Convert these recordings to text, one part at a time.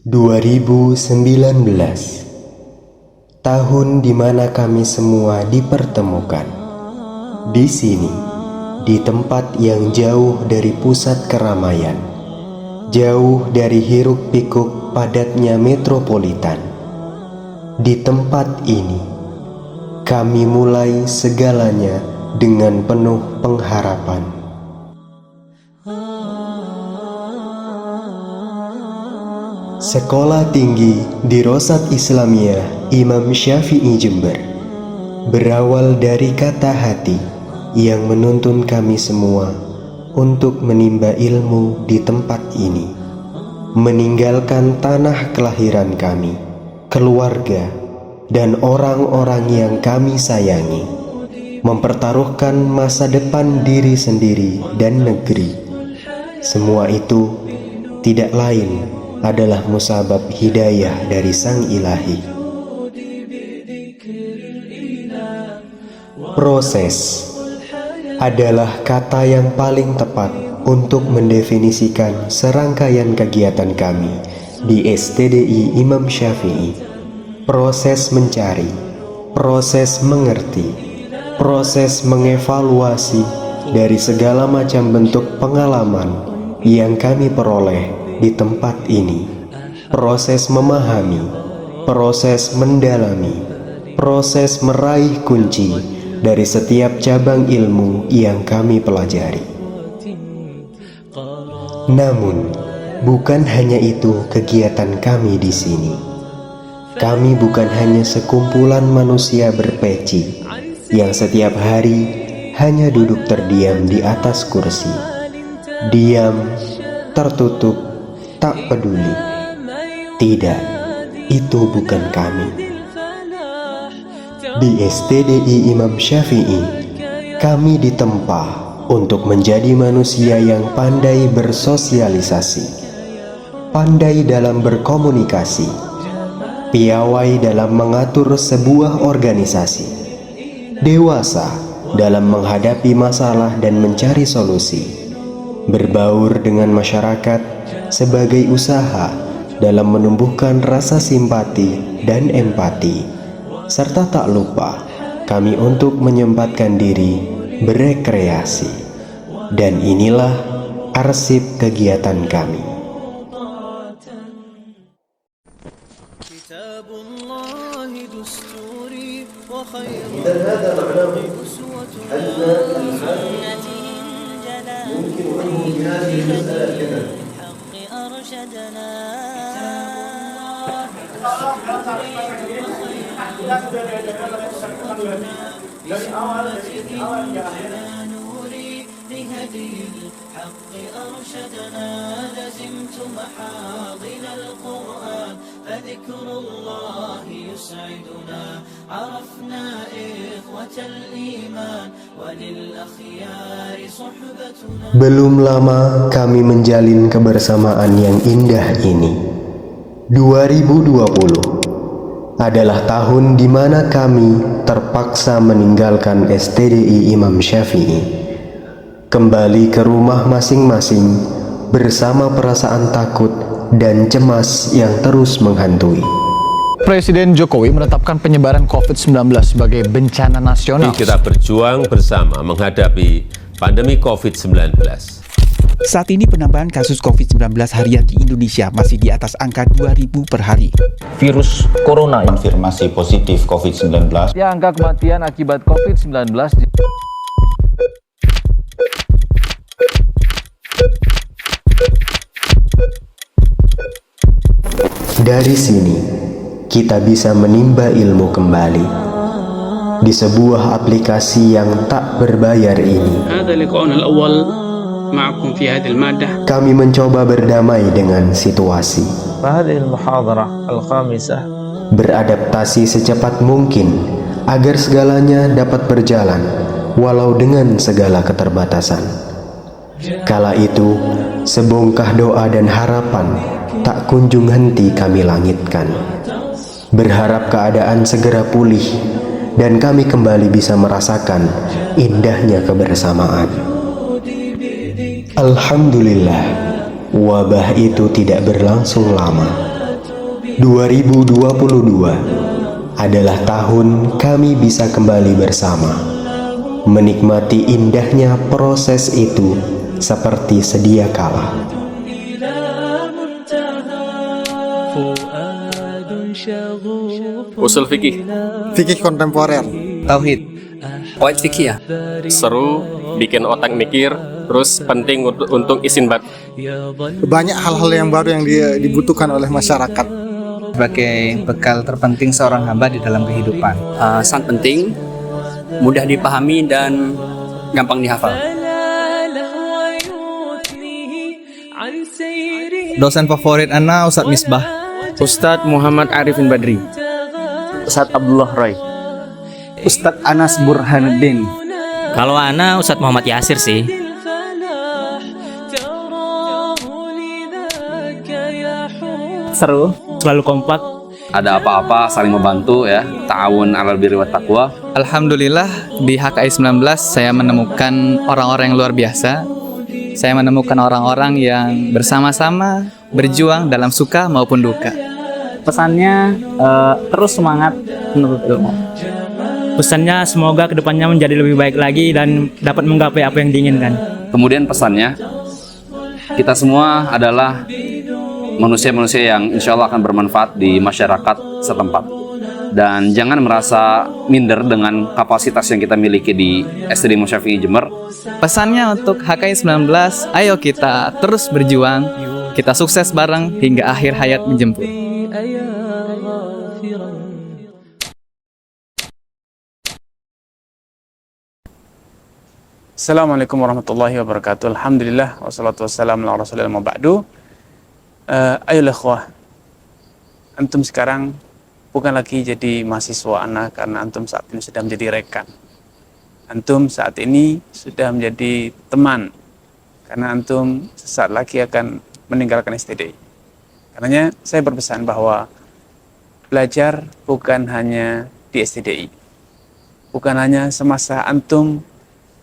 2019, tahun di mana kami semua dipertemukan. Di sini, di tempat yang jauh dari pusat keramaian, jauh dari hiruk-pikuk padatnya metropolitan. Di tempat ini, kami mulai segalanya dengan penuh pengharapan. Sekolah Tinggi Dirosat Islamiyah Imam Syafi'i Jember berawal dari kata hati yang menuntun kami semua untuk menimba ilmu di tempat ini, meninggalkan tanah kelahiran kami, keluarga, dan orang-orang yang kami sayangi, mempertaruhkan masa depan diri sendiri dan negeri. Semua itu tidak lain adalah musabab hidayah dari Sang Ilahi. Proses adalah kata yang paling tepat untuk mendefinisikan serangkaian kegiatan kami di STDI Imam Syafi'i. Proses mencari, proses mengerti, proses mengevaluasi dari segala macam bentuk pengalaman yang kami peroleh di tempat ini, proses memahami, proses mendalami, proses meraih kunci dari setiap cabang ilmu yang kami pelajari. Namun, bukan hanya itu kegiatan kami di sini. Kami bukan hanya sekumpulan manusia berpeci yang setiap hari hanya duduk terdiam di atas kursi, diam, tertutup, tak peduli. Tidak, itu bukan kami. Di STDI Imam Syafi'i, kami ditempa untuk menjadi manusia yang pandai bersosialisasi, pandai dalam berkomunikasi, piawai dalam mengatur sebuah organisasi, dewasa dalam menghadapi masalah dan mencari solusi, berbaur dengan masyarakat sebagai usaha dalam menumbuhkan rasa simpati dan empati, serta tak lupa kami untuk menyempatkan diri berekreasi. Dan inilah arsip kegiatan kami. ممكن أنه بهذه المسألة كذا لزمت محاضن القرآن فذكر الله يسعدنا عرفنا إخوة الإيمان وللأخيار صحبتنا. Belum lama kami menjalin kebersamaan yang indah ini. 2020 adalah tahun di mana kami terpaksa meninggalkan STDI Imam Syafi'i, kembali ke rumah masing-masing bersama perasaan takut dan cemas yang terus menghantui. Presiden Jokowi menetapkan penyebaran COVID-19 sebagai bencana nasional. Kita berjuang bersama menghadapi pandemi COVID-19. Saat ini penambahan kasus COVID-19 harian di Indonesia masih di atas angka 2.000 per hari. Virus corona konfirmasi positif COVID-19. Ya, angka kematian akibat COVID-19 Dari sini, kita bisa menimba ilmu kembali di sebuah aplikasi yang tak berbayar ini. Kami mencoba berdamai dengan situasi, beradaptasi secepat mungkin agar segalanya dapat berjalan walau dengan segala keterbatasan. Kala itu, sebongkah doa dan harapan tak kunjung henti kami langitkan, berharap keadaan segera pulih dan kami kembali bisa merasakan indahnya kebersamaan. Alhamdulillah, wabah itu tidak berlangsung lama. 2022 adalah tahun kami bisa kembali bersama, menikmati indahnya proses itu seperti sedia kala. Usul fikih, Fikih kontemporer, Tauhid, Qawaid fikih ya. seru, bikin otak mikir, terus penting untuk istinbat. banyak hal-hal yang baru yang dibutuhkan oleh masyarakat. Sebagai bekal terpenting seorang hamba di dalam kehidupan. Sangat penting, mudah dipahami dan gampang dihafal. Dosen favorit Ana Ustadz Misbah, Ustadz Muhammad Arifin Badri, Ustadz Abdullah Roy. Ustadz Anas Burhanuddin. Kalau Ana Ustadz Muhammad Yasir sih. seru, selalu kompak. Ada apa-apa saling membantu ya, ta'awun 'alal birri wat taqwa. Alhamdulillah di HKI 19 saya menemukan orang-orang yang luar biasa. Saya menemukan orang-orang yang bersama-sama berjuang dalam suka maupun duka. Pesannya terus semangat menurut ilmu. Pesannya semoga kedepannya menjadi lebih baik lagi dan dapat menggapai apa yang diinginkan. Kemudian pesannya, kita semua adalah manusia-manusia yang insya Allah akan bermanfaat di masyarakat setempat. Dan jangan merasa minder dengan kapasitas yang kita miliki di SD Imam Syafi'i Jember. Pesannya untuk HKI 19, ayo kita terus berjuang, kita sukses bareng hingga akhir hayat menjemput. Assalamualaikum warahmatullahi wabarakatuh. Alhamdulillah wassalatu wassalamu ala rasulillah ma ba'du. Ayolah ikhwah, antum sekarang bukan lagi jadi mahasiswa anak, karena antum saat ini sudah menjadi rekan. Antum saat ini sudah menjadi teman, karena antum sesaat lagi akan meninggalkan STDI. Karenanya saya berpesan bahwa belajar bukan hanya di STDI, bukan hanya semasa antum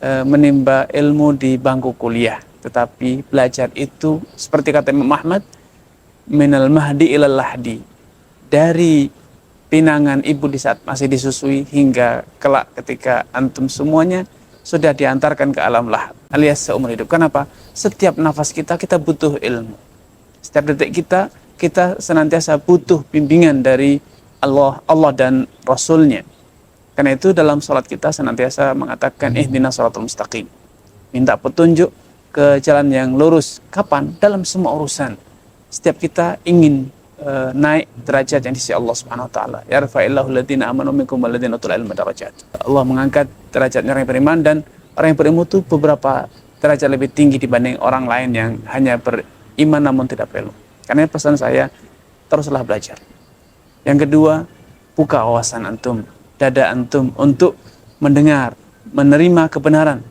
menimba ilmu di bangku kuliah, tetapi belajar itu seperti kata Imam Ahmad, minal mahdi ilal lahdi, dari pinangan ibu di saat masih disusui hingga kelak ketika antum semuanya sudah diantarkan ke alam lahad alias seumur hidup. Kenapa? Setiap nafas kita butuh ilmu. Setiap detik kita senantiasa butuh bimbingan dari Allah dan Rasulnya. Karena itu dalam sholat kita senantiasa mengatakan ihdinas shiratal mustaqim, minta petunjuk ke jalan yang lurus. Kapan? Dalam semua urusan. Setiap kita ingin naik derajat yang di sisi Allah Subhanahu wa taala. Yarfa'illahu alladziina aamanu minkum walladziina utul ilma darajat. Allah mengangkat derajatnya orang yang beriman, dan orang yang berilmu itu beberapa derajat lebih tinggi dibanding orang lain yang hanya beriman namun tidak berilmu. Karena pesan saya, teruslah belajar. Yang kedua, buka wawasan antum, dada antum untuk mendengar, menerima kebenaran.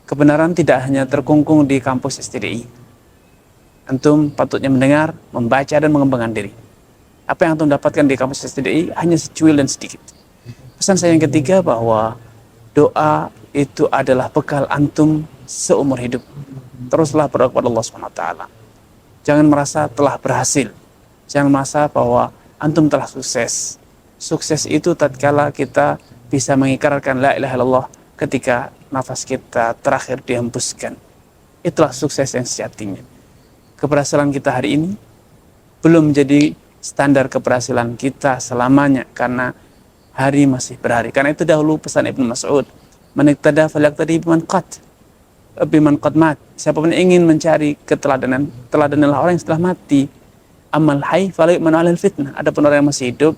Kebenaran tidak hanya terkungkung di kampus STDI. Antum patutnya mendengar, membaca, dan mengembangkan diri. Apa yang antum dapatkan di kampus STDI hanya secuil dan sedikit. Pesan saya yang ketiga, bahwa doa itu adalah bekal antum seumur hidup. Teruslah berdoa kepada Allah SWT. Jangan merasa telah berhasil. Jangan merasa bahwa antum telah sukses. Sukses itu tatkala kita bisa mengikrarkan la ilaha illallah ketika nafas kita terakhir dihembuskan. Itulah sukses yang sejatinya. Keberhasilan kita hari ini belum menjadi standar keberhasilan kita selamanya, karena hari masih berhari. Karena itu dahulu pesan Ibnu Mas'ud, man iqtada falyaqtadi biman qad mat. Siapapun yang ingin mencari keteladanan, teladanilah orang yang setelah mati. Amal hayy fala yu'manu 'alal fitnah. Adapun orang yang masih hidup,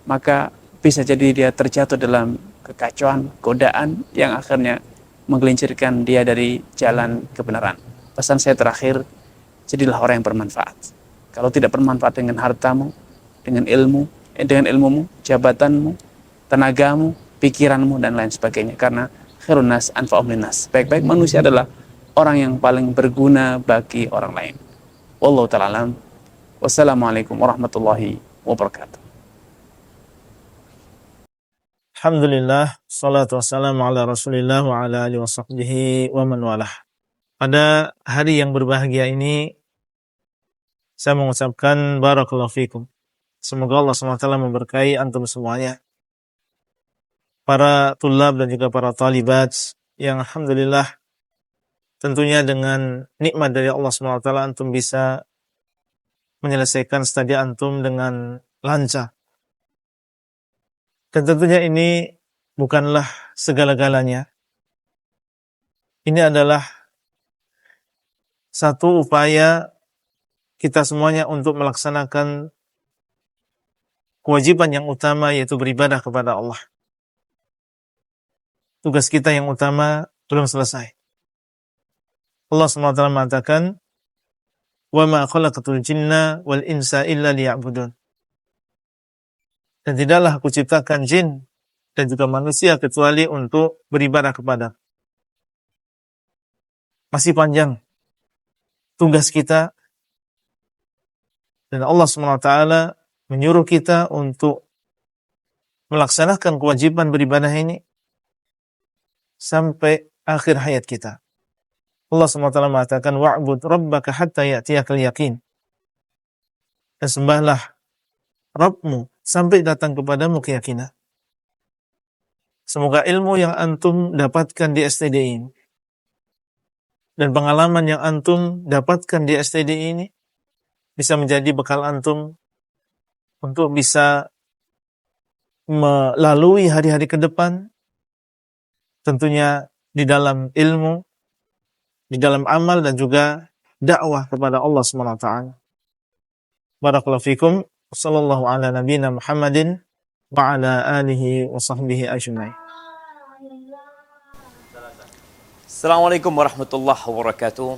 maka bisa jadi dia terjatuh dalam kekacauan, godaan yang akhirnya menggelincirkan dia dari jalan kebenaran. Pesan saya terakhir, jadilah orang yang bermanfaat. Kalau tidak bermanfaat dengan hartamu, dengan ilmumu, jabatanmu, tenagamu, pikiranmu, dan lain sebagainya. Karena khairun nas anfa'uhum linnas. Baik-baik manusia adalah orang yang paling berguna bagi orang lain. Wallahu ta'ala alam. Wassalamualaikum warahmatullahi wabarakatuh. Alhamdulillah, salatu wassalamu ala rasulillah wa ala alihi wa sahbihi wa man walah. Pada hari yang berbahagia ini, saya mengucapkan barakallahu fikum. Semoga Allah SWT memberkahi antum semuanya, para tulab dan juga para talibat yang alhamdulillah tentunya dengan nikmat dari Allah SWT antum bisa menyelesaikan studi antum dengan lancar. Dan tentunya ini bukanlah segala-galanya. Ini adalah satu upaya kita semuanya untuk melaksanakan kewajiban yang utama, yaitu beribadah kepada Allah. Tugas kita yang utama belum selesai. Allah SWT mengatakan, وَمَا خَلَقْتُ الْجِنَّ وَالْإِنْسَ إِلَّا لِيَعْبُدُونَ. Dan tidaklah aku ciptakan jin dan juga manusia kecuali untuk beribadah kepada. Masih panjang tugas kita, dan Allah SWT menyuruh kita untuk melaksanakan kewajiban beribadah ini sampai akhir hayat kita. Allah SWT mengatakan, wa'bud rabbaka hatta ya'tiyakal yaqin. Dan sembahlah Rabbmu sampai datang kepadamu keyakinan. Semoga ilmu yang antum dapatkan di STD ini dan pengalaman yang antum dapatkan di STD ini bisa menjadi bekal antum untuk bisa melalui hari-hari ke depan, tentunya di dalam ilmu, di dalam amal, dan juga dakwah kepada Allah SWT. Barakallahu fikum. Sallallahu ala nabiyina Muhammadin wa ala alihi wa sahbihi ajma'in. Assalamualaikum warahmatullahi wabarakatuh.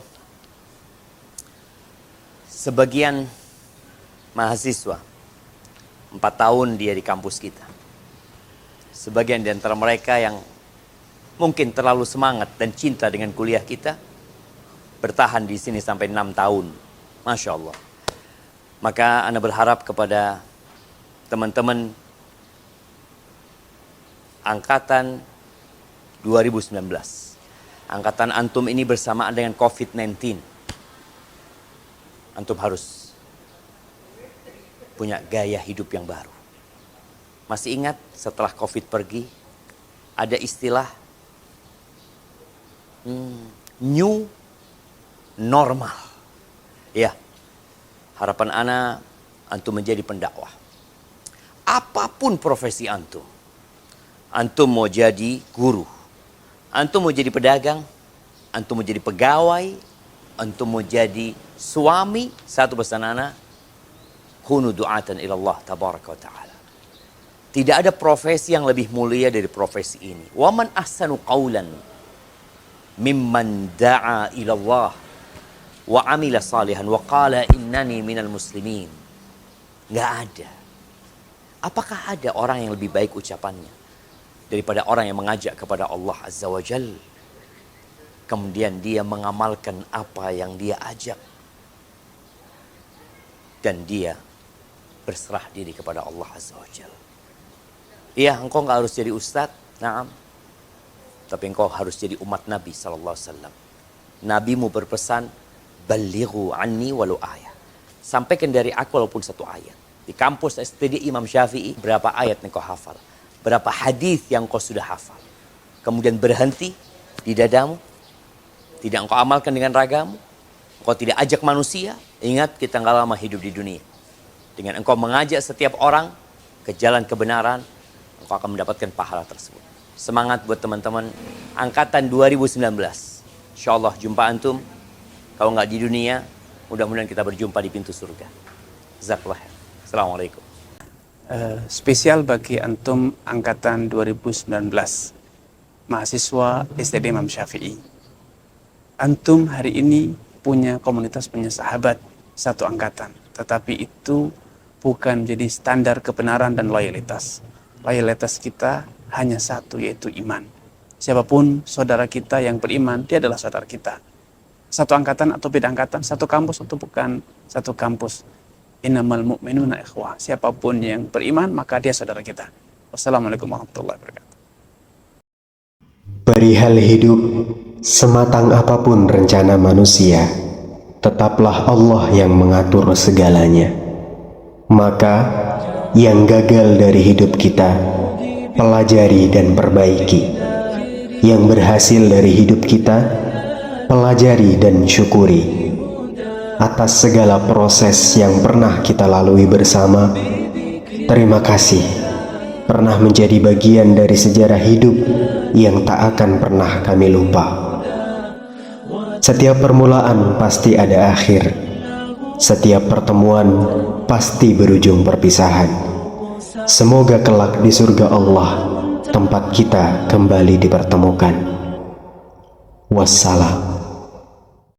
Sebagian mahasiswa 4 tahun dia di kampus kita. Sebagian di antara mereka yang mungkin terlalu semangat dan cinta dengan kuliah kita bertahan di sini sampai 6 tahun. Masya Allah. Maka Anda berharap kepada teman-teman angkatan 2019. Angkatan antum ini bersamaan dengan COVID-19. Antum harus punya gaya hidup yang baru. Masih ingat setelah COVID pergi, ada istilah new normal. Ya. Harapan ana antum menjadi pendakwah. Apapun profesi antum. Antum mau jadi guru, antum mau jadi pedagang, antum mau jadi pegawai, antum mau jadi suami, satu pesan ana, kunu du'atan ilallah tabaraka wa ta'ala. Tidak ada profesi yang lebih mulia dari profesi ini. Wa man ahsanu qawlan mimman da'a ilallah wa amila salihan wa qala innani minal muslimin. Nggak ada. Apakah ada orang yang lebih baik ucapannya daripada orang yang mengajak kepada Allah Azza wa Jal, kemudian dia mengamalkan apa yang dia ajak, dan dia berserah diri kepada Allah Azza wa Jal. Iya, engkau nggak harus jadi ustadz, naam, tapi engkau harus jadi umat Nabi SAW. Nabimu berpesan, balighu anni walau ayat. Sampaikan dari aku walaupun satu ayat. Di kampus STD Imam Syafi'i, berapa ayat yang kau hafal? Berapa hadis yang kau sudah hafal? Kemudian berhenti di dadamu. Tidak engkau amalkan dengan ragamu. Engkau tidak ajak manusia. Ingat, kita nggak lama hidup di dunia. Dengan engkau mengajak setiap orang ke jalan kebenaran, engkau akan mendapatkan pahala tersebut. Semangat buat teman-teman angkatan 2019. Insyaallah jumpa antum. Kalau nggak di dunia, mudah-mudahan kita berjumpa di pintu surga. Jazakallah. Assalamualaikum. Spesial bagi antum angkatan 2019, mahasiswa STD Imam Syafi'i. Antum hari ini punya komunitas, punya sahabat satu angkatan. Tetapi itu bukan menjadi standar kebenaran dan loyalitas. Loyalitas kita hanya satu, yaitu iman. Siapapun saudara kita yang beriman, dia adalah saudara kita. Satu angkatan atau beda angkatan, satu kampus atau bukan satu kampus. Innamal mu'minuna ikhwah. Siapapun yang beriman, maka dia saudara kita. Wassalamualaikum warahmatullahi wabarakatuh. Perihal hidup, sematang apapun rencana manusia, tetaplah Allah yang mengatur segalanya. Maka yang gagal dari hidup kita, pelajari dan perbaiki. Yang berhasil dari hidup kita, pelajari dan syukuri. Atas segala proses yang pernah kita lalui bersama, terima kasih pernah menjadi bagian dari sejarah hidup yang tak akan pernah kami lupa. Setiap permulaan pasti ada akhir. Setiap pertemuan pasti berujung perpisahan. Semoga kelak di surga Allah tempat kita kembali dipertemukan. Wassalam.